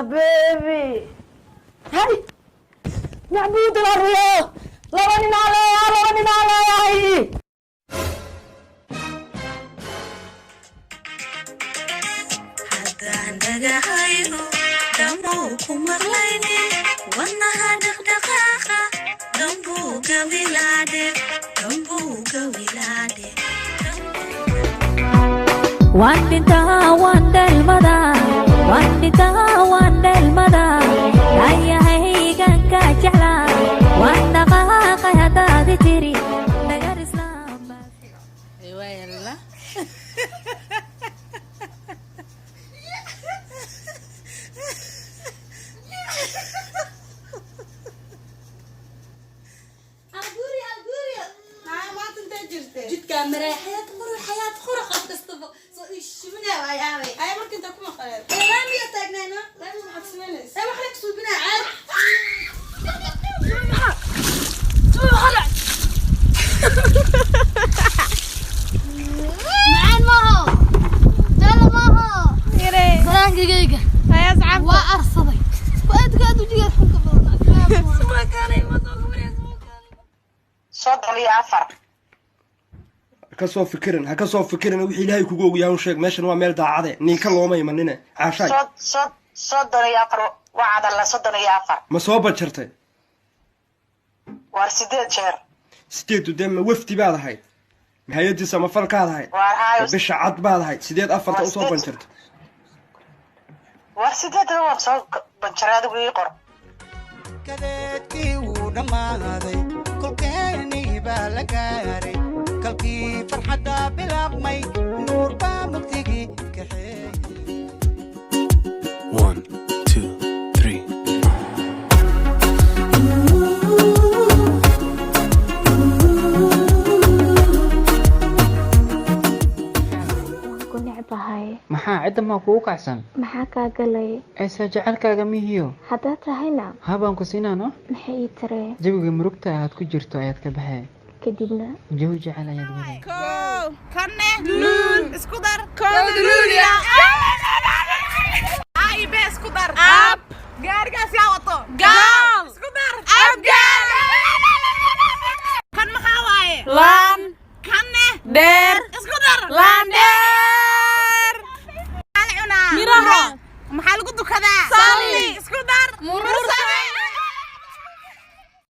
baby. Hey, معبود الأرياح. لوني عليها لوني عليها. هذا عندك هايلو دموك ومغليني والنها دغدغاخة دمبوك ولادي دمبوك ولادي وانتا واندا المدى وانتا واندا المدى هيا هيا كاجلا وانا قاقا هدا تجري نجار اسلام ايوه يلا أقولي هاي ما تنتجرتي جد كاميرا حياة خرق تصطفى شبنا يا عمي هاي ما كنت أكون خلاص لا مية تاجنا لا مو حسنانس هاي ما خليك سوبنا عاد معان ما هو جل ما هو يري فرانك دقيقة هيا زعم وأرصدي وأنت قاعد وجيت حنك بالله سما كان يمضوا صدق لي عفر كسو فكرن هكسو فكرن وحي إلهي كوغو ياون شيخ ماشن waa meel daacade ninka looma imanina caashay صدق لي عفر وعد الله صدق لي عفر ma soo bajartay war sideed jeer sideedu dema wafti baad ahayd mahayadii samafalkaad ahayd war hayo bisha cad baad ahayd sideed afarta u soo banjartay war sideed waa soo banjaraad ugu qor kadeedkii wuu dhammaaday kolkeeni baa la gaaray kalkii farxadda bilaabmay nuur baa mugdigii kaxeeyey 1 2 3 نعبهاي maxaa cidda ma kugu kacsan maxaa kaa galay aysa jecelkaaga mihiyo haddaad tahayna habaan ku siinaano maxay ii taree jawiga murugta aad ku jirto ayaad ka baxee kadibna jawi jecel ayaad waday kanne luul isku dar kood luul ya ay bes isku dar ab gaargaas yaa wato